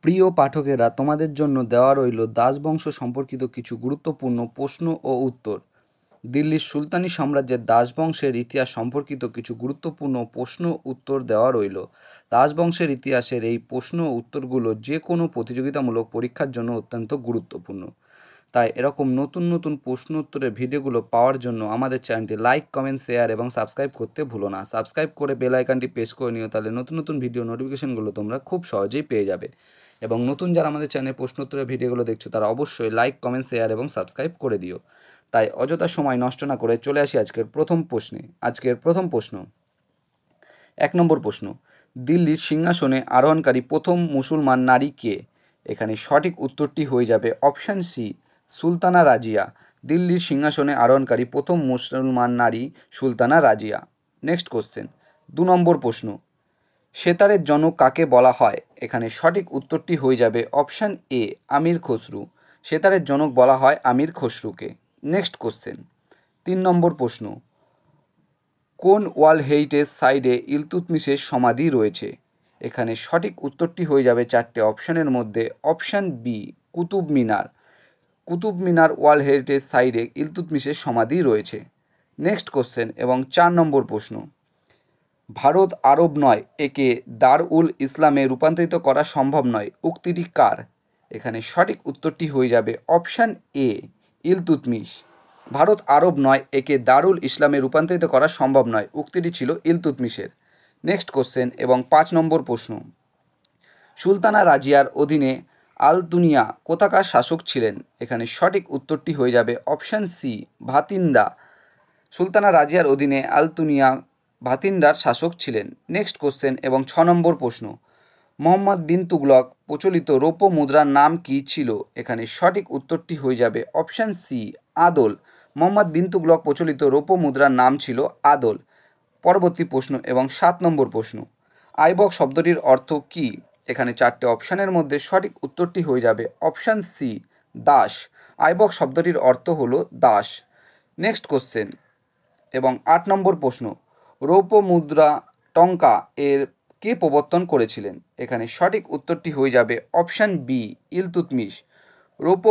প্রিয় পাঠকেরা, তোমাদের জন্য দেওয়া রইল দাসবংশ সম্পর্কিত কিছু গুরুত্বপূর্ণ প্রশ্ন ও উত্তর। দিল্লির সুলতানি সাম্রাজ্যের দাসবংশের ইতিহাস সম্পর্কিত কিছু গুরুত্বপূর্ণ প্রশ্ন উত্তর দেওয়া রইল। দাসবংশের ইতিহাসের এই প্রশ্ন ও উত্তরগুলো যে কোনো প্রতিযোগিতামূলক পরীক্ষার জন্য অত্যন্ত গুরুত্বপূর্ণ। তাই এরকম নতুন নতুন প্রশ্ন উত্তরের ভিডিওগুলো পাওয়ার জন্য আমাদের চ্যানেলটি লাইক, কমেন্ট, শেয়ার এবং সাবস্ক্রাইব করতে ভুলো না। সাবস্ক্রাইব করে বেল আইকনটি প্রেস করে নিও, তাহলে নতুন নতুন ভিডিও নোটিফিকেশনগুলো তোমরা খুব সহজেই পেয়ে যাবে। এবং নতুন যারা আমাদের চ্যানেলে প্রশ্ন উত্তরের ভিডিওগুলো দেখছো তারা অবশ্যই লাইক, কমেন্ট, শেয়ার এবং সাবস্ক্রাইব করে দিও। তাই অযথা সময় নষ্ট না করে চলে আসি আজকের প্রথম প্রশ্নে। আজকের প্রথম প্রশ্ন, 1 নম্বর প্রশ্ন, দিল্লির সিংহাসনে আরোহণকারী প্রথম মুসলমান নারী কে? এখানে সঠিক উত্তরটি হয়ে যাবে অপশান সি, সুলতানা রাজিয়া। দিল্লির সিংহাসনে আরোহণকারী প্রথম মুসলমান নারী সুলতানা রাজিয়া। নেক্সট কোশ্চেন, 2 নম্বর প্রশ্ন, সেতারের জনক কাকে বলা হয়? এখানে সঠিক উত্তরটি হয়ে যাবে অপশান এ, আমির খসরু। সেতারের জনক বলা হয় আমির খসরুকে। নেক্সট কোশ্চেন, 3 নম্বর প্রশ্ন, কোন ওয়ার্ল্ড হেরিটেজ সাইটে ইলতুৎমিশের সমাধি রয়েছে? এখানে সঠিক উত্তরটি হয়ে যাবে 4টে অপশানের মধ্যে option B, Qutub Minar. Qutub Minar world heritage সাইটে ইলতুৎমিশের সমাধি রয়েছে। নেক্সট কোশ্চেন এবং 4 নম্বর প্রশ্ন, ভারত আরব নয়, একে দার উল ইসলামে রূপান্তরিত করা সম্ভব নয়, উক্তিটি কার? এখানে সঠিক উত্তরটি হয়ে যাবে অপশান এ, ইলতুৎমিশ। ভারত আরব নয়, একে দারুল ইসলামে রূপান্তরিত করা সম্ভব নয়, উক্তিটি ছিল ইলতুৎমিশের। নেক্সট কোশ্চেন এবং 5 নম্বর প্রশ্ন, সুলতানা রাজিয়ার অধীনে আল দুনিয়া কোথাকার শাসক ছিলেন? এখানে সঠিক উত্তরটি হয়ে যাবে অপশান সি, ভাতিন্দা। সুলতানা রাজিয়ার অধীনে আল দুনিয়া ভাতিন্দার শাসক ছিলেন। নেক্সট কোশ্চেন এবং 6 নম্বর প্রশ্ন, মোহাম্মদ বিন তুগলক প্রচলিত রৌপ্য মুদ্রার নাম কি ছিল? এখানে সঠিক উত্তরটি হয়ে যাবে অপশান সি, আদল। মোহাম্মদ বিন তুগলক প্রচলিত রৌপ্য মুদ্রার নাম ছিল আদল। পরবর্তী প্রশ্ন এবং 7 নম্বর প্রশ্ন, আইবক শব্দটির অর্থ কি? এখানে 4টে অপশানের মধ্যে সঠিক উত্তরটি হয়ে যাবে অপশান সি, দাস। আইবক শব্দটির অর্থ হলো দাস। নেক্সট কোশ্চেন এবং 8 নম্বর প্রশ্ন, রৌপ্য মুদ্রা টঙ্কা এর কে প্রবর্তন করেছিলেন? এখানে সঠিক উত্তরটি হয়ে যাবে অপশান বি, ইলতুৎমিশ। রৌপ্য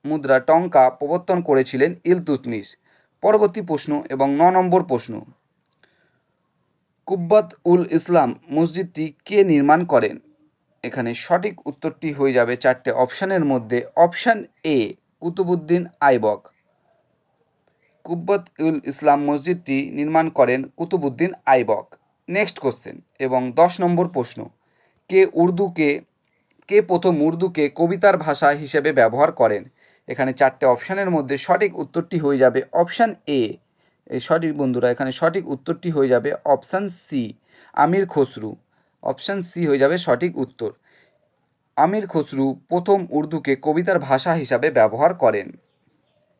মুদ্রা টঙ্কা প্রবর্তন করেছিলেন ইলতুৎমিশ। পরবর্তী প্রশ্ন এবং 9 নম্বর প্রশ্ন, কুব্বাত উল ইসলাম মসজিদটি কে নির্মাণ করেন? এখানে সঠিক উত্তরটি হয়ে যাবে 4টে অপশানের মধ্যে অপশান এ, কুতুবুদ্দিন আইবক। কুব্বাত উল ইসলাম মসজিদটি নির্মাণ করেন কুতুবুদ্দিন আইবক। নেক্সট কোশ্চেন এবং 10 নম্বর প্রশ্ন, কে প্রথম উর্দুকে কবিতার ভাষা হিসেবে ব্যবহার করেন? এখানে 4টে অপশানের মধ্যে সঠিক উত্তরটি হয়ে যাবে অপশান এ। এই সঠিক বন্ধুরা, এখানে সঠিক উত্তরটি হয়ে যাবে অপশান সি, আমির খসরু। অপশান সি হয়ে যাবে সঠিক উত্তর। আমির খসরু প্রথম উর্দুকে কবিতার ভাষা হিসাবে ব্যবহার করেন।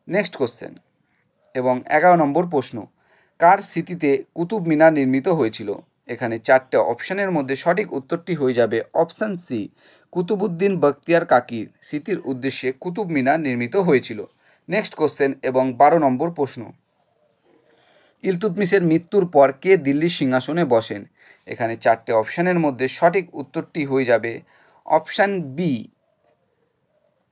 নেক্সট কোশ্চেন এবং 11 নম্বর প্রশ্ন, কার স্মৃতিতে কুতুব মিনার নির্মিত হয়েছিল? এখানে 4টে অপশানের মধ্যে সঠিক উত্তরটি হয়ে যাবে অপশান সি, কুতুবুদ্দিন বখতিয়ার কাকির স্মৃতির উদ্দেশ্যে কুতুব মিনার নির্মিত হয়েছিল। নেক্সট কোশ্চেন এবং 12 নম্বর প্রশ্ন, ইলতুৎমিশের মৃত্যুর পর কে দিল্লির সিংহাসনে বসেন? এখানে 4টে অপশানের মধ্যে সঠিক উত্তরটি হয়ে যাবে অপশান বি,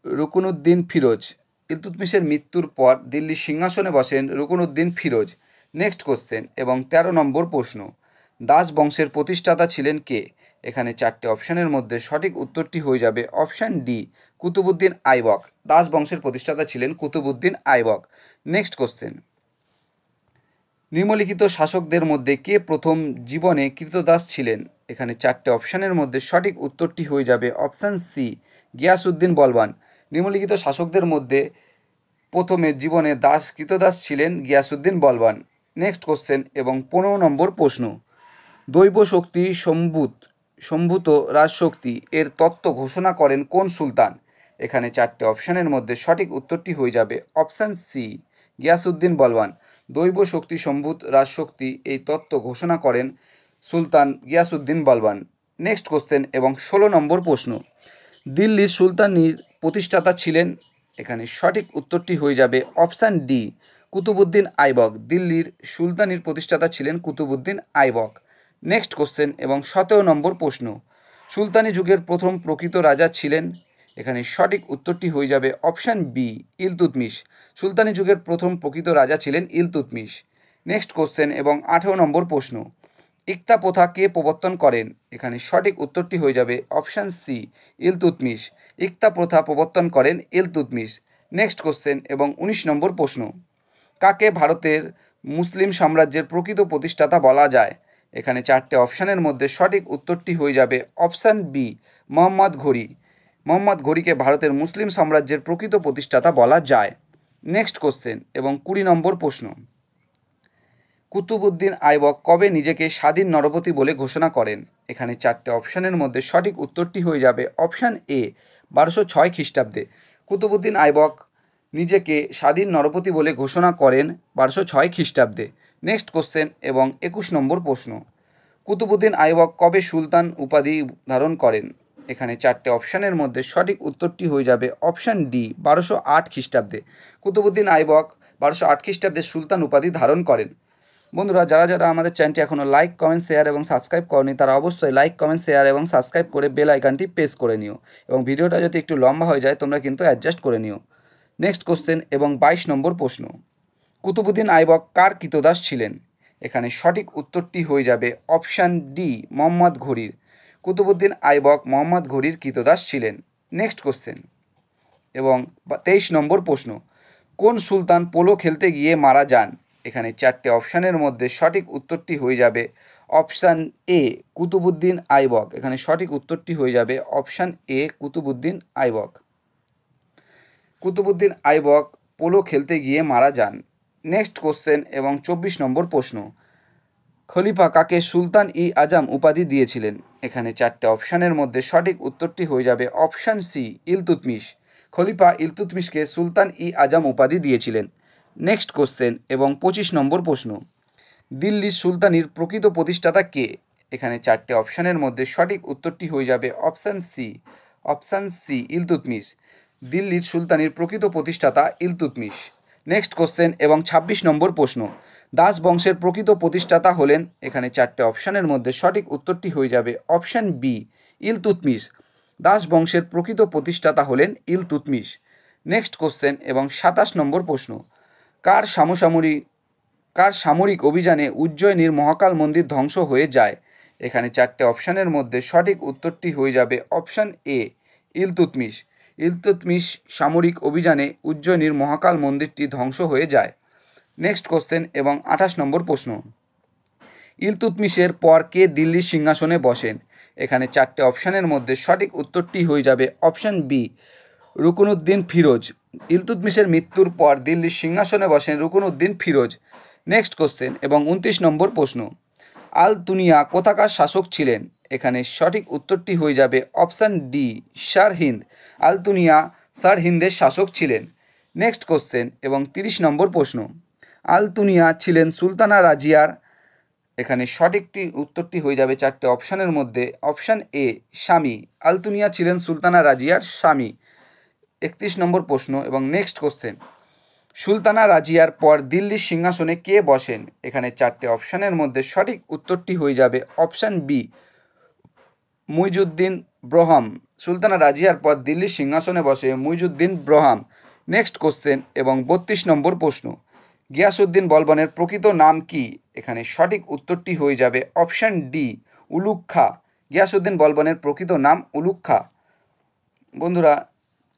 রুকনুদ্দিন ফিরোজ। ইলতুৎমিশের মৃত্যুর পর দিল্লির সিংহাসনে বসেন রুকনুদ্দিন ফিরোজ। নেক্সট কোশ্চেন এবং 13 নম্বর প্রশ্ন, দাস বংশের প্রতিষ্ঠাতা ছিলেন কে? এখানে 4টে অপশানের মধ্যে সঠিক উত্তরটি হয়ে যাবে অপশান ডি, কুতুবুদ্দিন আইবক। দাস বংশের প্রতিষ্ঠাতা ছিলেন কুতুবুদ্দিন আইবক। নেক্সট কোশ্চেন, নিম্নলিখিত শাসকদের মধ্যে কে প্রথম জীবনে কৃতদাস ছিলেন? এখানে 4টে অপশানের মধ্যে সঠিক উত্তরটি হয়ে যাবে অপশান সি, গিয়াসউদ্দিন বলবান। নিম্নলিখিত শাসকদের মধ্যে প্রথমে জীবনে কৃতদাস ছিলেন গিয়াসউদ্দিন বলবান। নেক্সট কোশ্চেন এবং 15 নম্বর প্রশ্ন, দৈব শক্তি সম্ভূত রাজশক্তি এর তত্ত্ব ঘোষণা করেন কোন সুলতান? এখানে 4টে অপশানের মধ্যে সঠিক উত্তরটি হয়ে যাবে অপশান সি, গিয়াসউদ্দিন বলবান। দৈব শক্তি সম্ভূত রাজশক্তি এই তত্ত্ব ঘোষণা করেন সুলতান গিয়াসউদ্দিন বলবান। নেক্সট কোশ্চেন এবং 16 নম্বর প্রশ্ন, দিল্লির সুলতানির প্রতিষ্ঠাতা ছিলেন? এখানে সঠিক উত্তরটি হয়ে যাবে অপশান ডি, কুতুবুদ্দিন আইবক। দিল্লির সুলতানির প্রতিষ্ঠাতা ছিলেন কুতুবুদ্দিন আইবক। নেক্সট কোশ্চেন এবং 17 নম্বর প্রশ্ন, সুলতানি যুগের প্রথম প্রকৃত রাজা ছিলেন, এখানে সঠিক উত্তরটি হয়ে যাবে অপশান বি ইলতুৎমিশ। সুলতানি যুগের প্রথম প্রকৃত রাজা ছিলেন ইলতুৎমিশ। নেক্সট কোশ্চেন এবং 18 নম্বর প্রশ্ন, ইকতা প্রথা কে প্রবর্তন করেন? এখানে সঠিক উত্তরটি হয়ে যাবে অপশান সি ইলতুৎমিশ। ইকতা প্রথা প্রবর্তন করেন ইলতুৎমিশ। নেক্সট কোশ্চেন এবং 19 নম্বর প্রশ্ন, কাকে ভারতের মুসলিম সাম্রাজ্যের প্রকৃত প্রতিষ্ঠাতা বলা যায়? এখানে চারটে অপশানের মধ্যে সঠিক উত্তরটি হয়ে যাবে অপশান বি মোহাম্মদ ঘুরি। মোহাম্মদ ঘুরিকে ভারতের মুসলিম সাম্রাজ্যের প্রকৃত প্রতিষ্ঠাতা বলা যায়। নেক্সট কোশ্চেন এবং 20 নম্বর প্রশ্ন, কুতুবউদ্দিন আইবক কবে নিজেকে স্বাধীন নরপতি বলে ঘোষণা করেন? এখানে চারটে অপশানের মধ্যে সঠিক উত্তরটি হয়ে যাবে অপশান এ 1206 খ্রিস্টাব্দে। কুতুবউদ্দিন আইবক নিজেকে স্বাধীন নরপতি বলে ঘোষণা করেন 1206 খ্রিস্টাব্দে। নেক্সট কোশ্চেন এবং 21 নম্বর প্রশ্ন, কুতুবউদ্দিন আইবক কবে সুলতান উপাধি ধারণ করেন? এখানে চারটে অপশানের মধ্যে সঠিক উত্তরটি হয়ে যাবে অপশান ডি 1208 খ্রিস্টাব্দে। কুতুবউদ্দিন আইবক 1208 খ্রিস্টাব্দে সুলতান উপাধি ধারণ করেন। বন্ধুরা, যারা যারা আমাদের চ্যানেলটি এখনও লাইক কমেন্ট শেয়ার এবং সাবস্ক্রাইব করেনি তারা অবশ্যই লাইক কমেন্ট শেয়ার এবং সাবস্ক্রাইব করে বেল আইকনটি প্রেস করে নিও, এবং ভিডিওটা যদি একটু লম্বা হয়ে যায় তোমরা কিন্তু অ্যাডজাস্ট করে নিও। নেক্সট কোশ্চেন এবং 22 নম্বর প্রশ্ন, কুতুবউদ্দিন আইবক কার কৃতদাস ছিলেন? এখানে সঠিক উত্তরটি হয়ে যাবে অপশান ডি মোহাম্মদ ঘুরির। কুতুবউদ্দিন আইবক মোহাম্মদ ঘুরির কৃতদাস ছিলেন। নেক্সট কোশ্চেন এবং 23 নম্বর প্রশ্ন, কোন সুলতান পোলো খেলতে গিয়ে মারা যান? এখানে চারটে অপশানের মধ্যে সঠিক উত্তরটি হয়ে যাবে অপশান এ কুতুবউদ্দিন আইবক। এখানে সঠিক উত্তরটি হয়ে যাবে অপশান এ কুতুবউদ্দিন আইবক। কুতুবউদ্দিন আইবক পোলো খেলতে গিয়ে মারা যান। নেক্সট কোশ্চেন এবং 24 নম্বর প্রশ্ন, খলিফা কাকে সুলতান ই আজম উপাধি দিয়েছিলেন? এখানে চারটে অপশানের মধ্যে সঠিক উত্তরটি হয়ে যাবে অপশান সি ইলতুৎমিশ। খলিফা ইলতুৎমিশকে সুলতান ই আজম উপাধি দিয়েছিলেন। নেক্সট কোশ্চেন এবং 25 নম্বর প্রশ্ন, দিল্লির সুলতানির প্রকৃত প্রতিষ্ঠাতা কে? এখানে চারটে অপশানের মধ্যে সঠিক উত্তরটি হয়ে যাবে অপশান সি ইলতুৎমিশ। দিল্লির সুলতানির প্রকৃত প্রতিষ্ঠাতা ইলতুৎমিশ। নেক্সট কোশ্চেন এবং 26 নম্বর প্রশ্ন, দাস বংশের প্রকৃত প্রতিষ্ঠাতা হলেন? এখানে চারটে অপশানের মধ্যে সঠিক উত্তরটি হয়ে যাবে অপশান বি ইলতুৎমিশ। দাস বংশের প্রকৃত প্রতিষ্ঠাতা হলেন ইলতুৎমিশ। নেক্সট কোশ্চেন এবং 27 নম্বর প্রশ্ন, কার সামরিক অভিযানে উজ্জয়িনীর মহাকাল মন্দির ধ্বংস হয়ে যায়? এখানে চারটে অপশানের মধ্যে সঠিক উত্তরটি হয়ে যাবে অপশান এ ইলতুৎমিশ। ইলতুৎমিশ সামরিক অভিযানে উজ্জয়িনীর মহাকাল মন্দিরটি ধ্বংস হয়ে যায়। নেক্সট কোশ্চেন এবং 28 নম্বর প্রশ্ন, ইলতুৎমিশের পর কে দিল্লির সিংহাসনে বসেন? এখানে চারটে অপশানের মধ্যে সঠিক উত্তরটি হয়ে যাবে অপশান বি রুকনুদ্দিন ফিরোজ। ইলতুৎমিশের মৃত্যুর পর দিল্লির সিংহাসনে বসেন রুকনুদ্দিন ফিরোজ। নেক্সট কোশ্চেন এবং 29 নম্বর প্রশ্ন, আল-তুনিয়া কোথাকার শাসক ছিলেন? এখানে সঠিক উত্তরটি হয়ে যাবে অপশান ডি সারহিন্দ। আল-তুনিয়া সারহিন্দের শাসক ছিলেন। নেক্সট কোশ্চেন এবং 30 নম্বর প্রশ্ন, আল-তুনিয়া ছিলেন সুলতানা রাজিয়ার? এখানে সঠিকটি উত্তরটি হয়ে যাবে চারটে অপশানের মধ্যে অপশান এ স্বামী। আল-তুনিয়া ছিলেন সুলতানা রাজিয়ার স্বামী। 31 নম্বর প্রশ্ন এবং নেক্সট কোশ্চেন, সুলতানা রাজিয়ার পর দিল্লির সিংহাসনে কে বসেন? এখানে চারটে অপশানের মধ্যে সঠিক উত্তরটি হয়ে যাবে অপশান বি মুইজুদ্দিন ব্রহম। সুলতানা রাজিয়ার পর দিল্লির সিংহাসনে বসে মুইজুদ্দিন ব্রহম। নেক্সট কোশ্চেন এবং 32 নম্বর প্রশ্ন, গিয়াসউদ্দিন বলবনের প্রকৃত নাম কি? এখানে সঠিক উত্তরটি হয়ে যাবে option D Ulugh Khan. Giasuddin বলবনের প্রকৃত নাম উলুগ খাঁ। বন্ধুরা,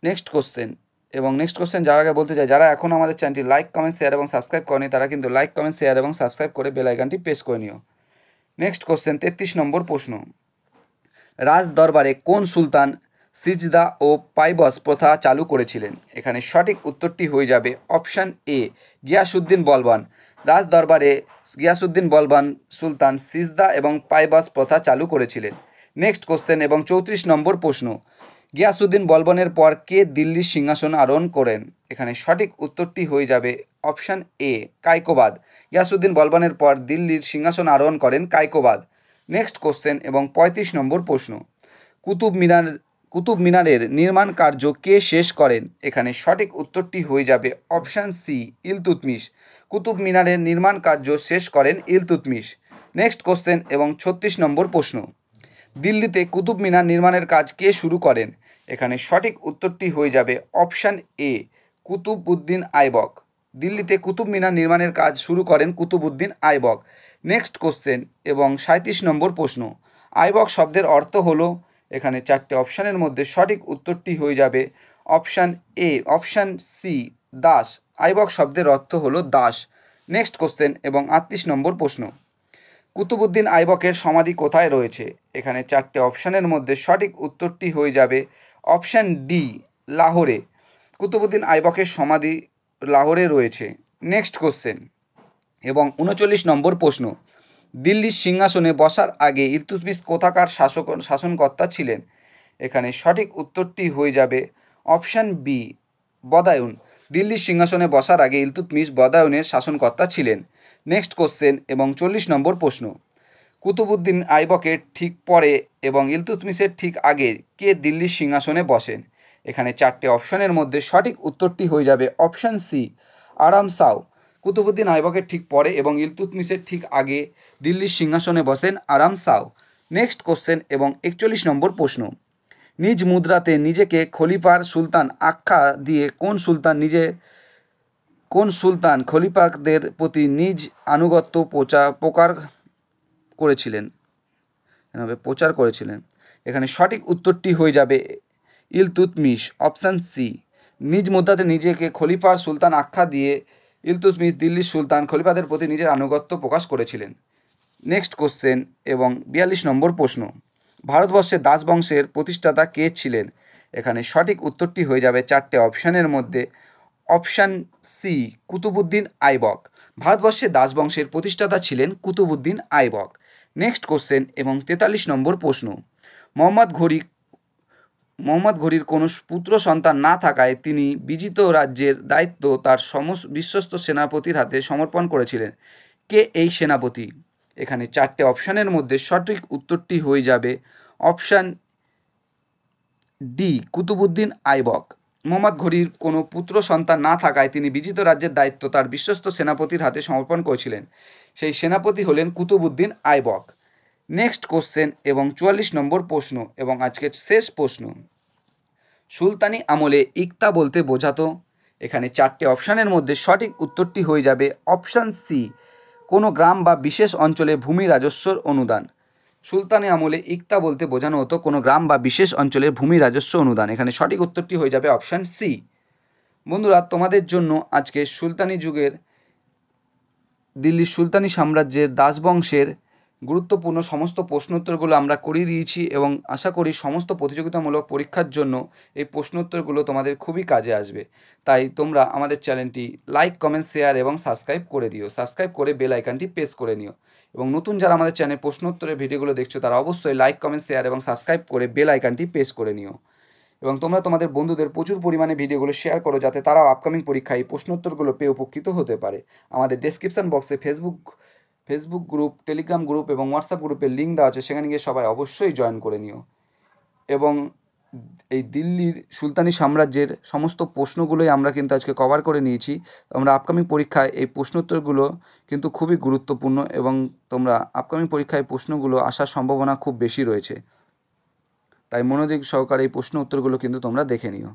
নেক্সট কোশ্চেন যার আগে বলতে চাই, যারা এখন আমাদের চ্যানেলটি লাইক কমেন্ট শেয়ার এবং সাবস্ক্রাইব করেনি তারা কিন্তু লাইক কমেন্ট শেয়ার এবং সাবস্ক্রাইব করে বেল আইকনটি প্রেস করে নিও। নেক্সট কোশ্চেন 33 নম্বর প্রশ্ন, রাজ দরবারে কোন সুলতান সিজদা ও পাইবস প্রথা চালু করেছিলেন? এখানে সঠিক উত্তরটি হয়ে যাবে অপশান এ গিয়াসউদ্দিন বলবন। রাজ দরবারে গিয়াসউদ্দিন বলবন সুলতান সিজদা এবং পাইবস প্রথা চালু করেছিলেন। নেক্সট কোশ্চেন এবং 34 নম্বর প্রশ্ন, গিয়াসউদ্দিন বলবনের পর কে দিল্লির সিংহাসন আরোহণ করেন? এখানে সঠিক উত্তরটি হয়ে যাবে অপশান এ কায়কোবাদ। গিয়াসউদ্দিন বলবনের পর দিল্লির সিংহাসন আরোহণ করেন কায়কোবাদ। নেক্সট কোশ্চেন এবং 35 নম্বর প্রশ্ন, কুতুব মিনারের নির্মাণ কার্য কে শেষ করেন? এখানে সঠিক উত্তরটি হয়ে যাবে অপশান সি ইলতুৎমিশ। কুতুব মিনারের নির্মাণ কার্য শেষ করেন ইলতুৎমিশ। নেক্সট কোশ্চেন এবং 36 নম্বর প্রশ্ন, দিল্লিতে কুতুব মিনার নির্মাণের কাজ কে শুরু করেন? এখানে সঠিক উত্তরটি হয়ে যাবে অপশান এ, কুতুবউদ্দিন আইবক। দিল্লিতে কুতুব মিনার নির্মাণের কাজ শুরু করেন কুতুবউদ্দিন আইবক। নেক্সট কোশ্চেন এবং 37 নম্বর প্রশ্ন। আইবক শব্দের অর্থ হলো, এখানে চারটে অপশানের মধ্যে সঠিক উত্তরটি হয়ে যাবে অপশান এ, অপশান সি, দাস। আইবক শব্দের অর্থ হলো দাস। নেক্সট কোশ্চেন এবং 38 নম্বর প্রশ্ন। কুতুবউদ্দিন আইবকের সমাধি কোথায় রয়েছে? এখানে চারটে অপশানের মধ্যে সঠিক উত্তরটি হয়ে যাবে অপশান ডি, লাহোরে। কুতুবউদ্দিন আইবকের সমাধি লাহোরে রয়েছে। নেক্সট কোশ্চেন এবং 39 নম্বর প্রশ্ন। দিল্লির সিংহাসনে বসার আগে ইলতুৎমিশ কোথাকার শাসনকর্তা ছিলেন? এখানে সঠিক উত্তরটি হয়ে যাবে অপশান বি, বদায়ুন। দিল্লির সিংহাসনে বসার আগে ইলতুৎমিশ বদায়ুনের শাসনকর্তা ছিলেন। নেক্সট কোশ্চেন এবং 40 নম্বর প্রশ্ন। কুতুবউদ্দিন আইবকের ঠিক পরে এবং ইলতুৎমিশের ঠিক আগে কে দিল্লির সিংহাসনে বসেন? এখানে চারটে অপশানের মধ্যে সঠিক উত্তরটি হয়ে যাবে অপশান সি, আরাম সাউ। কুতুবউদ্দিন আইবকের ঠিক পরে এবং ইলতুৎমিশের ঠিক আগে দিল্লির সিংহাসনে বসেন আরাম সাউ। নেক্সট কোশ্চেন এবং 41 নম্বর প্রশ্ন। নিজ মুদ্রাতে নিজেকে খলিফার সুলতান আখ্যা দিয়ে কোন সুলতান খলিফাদের প্রতি নিজ আনুগত্য প্রচার করেছিলেন? এখানে সঠিক উত্তরটি হয়ে যাবে ইলতুৎমিশ, অপশান সি। নিজ মুদ্রাতে নিজেকে খলিফার সুলতান আখ্যা দিয়ে ইলতুৎমিশ দিল্লির সুলতান খলিফাদের প্রতি নিজের আনুগত্য প্রকাশ করেছিলেন। নেক্সট কোশ্চেন এবং 42 নম্বর প্রশ্ন। ভারতবর্ষের দাস বংশের প্রতিষ্ঠাতা কে ছিলেন? এখানে সঠিক উত্তরটি হয়ে যাবে চারটে অপশানের মধ্যে অপশান সি, কুতুবউদ্দিন আইবক। ভারতবর্ষের দাস বংশের প্রতিষ্ঠাতা ছিলেন কুতুবউদ্দিন আইবক। নেক্সট কোশ্চেন এবং 43 নম্বর প্রশ্ন। মোহাম্মদ ঘুরির কোনো পুত্র সন্তান না থাকায় তিনি বিজিত রাজ্যের দায়িত্ব তার বিশ্বস্ত সেনাপতির হাতে সমর্পণ করেছিলেন। কে এই সেনাপতি? এখানে চারটে অপশানের মধ্যে সঠিক উত্তরটি হয়ে যাবে অপশান ডি, কুতুবউদ্দিন আইবক। মোহাম্মদ ঘুরির কোনো পুত্র সন্তান না থাকায় তিনি বিজিত রাজ্যের দায়িত্ব তার বিশ্বস্ত সেনাপতির হাতে সমর্পণ করেছিলেন। সেই সেনাপতি হলেন কুতুবউদ্দিন আইবক। নেক্সট কোশ্চেন এবং 44 নম্বর প্রশ্ন এবং আজকের শেষ প্রশ্ন। সুলতানি আমলে ইকতা বলতে বোঝাতো? এখানে চারটে অপশানের মধ্যে সঠিক উত্তরটি হয়ে যাবে অপশান সি, কোনো গ্রাম বা বিশেষ অঞ্চলে ভূমি রাজস্বর অনুদান। সুলতানি আমলে ইকতা বলতে বোঝানো হতো কোনো গ্রাম বা বিশেষ অঞ্চলের ভূমি রাজস্ব অনুদান। এখানে সঠিক উত্তরটি হয়ে যাবে অপশান সি। বন্ধুরা, তোমাদের জন্য আজকে সুলতানি যুগের দিল্লির সুলতানি সাম্রাজ্যের দাস বংশের গুরুত্বপূর্ণ সমস্ত প্রশ্নোত্তরগুলো আমরা করিয়ে দিয়েছি এবং আশা করি সমস্ত প্রতিযোগিতামূলক পরীক্ষার জন্য এই প্রশ্নোত্তরগুলো তোমাদের খুবই কাজে আসবে। তাই তোমরা আমাদের চ্যানেলটি লাইক, কমেন্ট, শেয়ার এবং সাবস্ক্রাইব করে দিও। সাবস্ক্রাইব করে বেল আইকনটি প্রেস করে নিও এবং নতুন যারা আমাদের চ্যানেল প্রশ্নোত্তরের ভিডিওগুলো দেখছো তারা অবশ্যই লাইক, কমেন্ট, শেয়ার এবং সাবস্ক্রাইব করে বেল আইকনটি প্রেস করে নিও এবং তোমরা তোমাদের বন্ধুদের প্রচুর পরিমাণে ভিডিওগুলো শেয়ার করো যাতে তারাও আপকামিং পরীক্ষায় প্রশ্নোত্তরগুলো পেয়ে উপকৃত হতে পারে। আমাদের ডেসক্রিপশন বক্সে ফেসবুক গ্রুপ, টেলিগ্রাম গ্রুপ এবং হোয়াটসঅ্যাপ গ্রুপের লিঙ্ক দেওয়া আছে, সেখানে গিয়ে সবাই অবশ্যই জয়েন করে নিও। এবং এই দিল্লির সুলতানি সাম্রাজ্যের সমস্ত প্রশ্নগুলোই আমরা কিন্তু আজকে কভার করে নিয়েছি। আমরা আপকামিং পরীক্ষায় এই প্রশ্নোত্তরগুলো কিন্তু খুবই গুরুত্বপূর্ণ এবং তোমরা আপকামিং পরীক্ষায় প্রশ্নগুলো আসার সম্ভাবনা খুব বেশি রয়েছে। তাই মনোযোগ সহকারে এই প্রশ্ন উত্তরগুলো কিন্তু তোমরা দেখে নিও।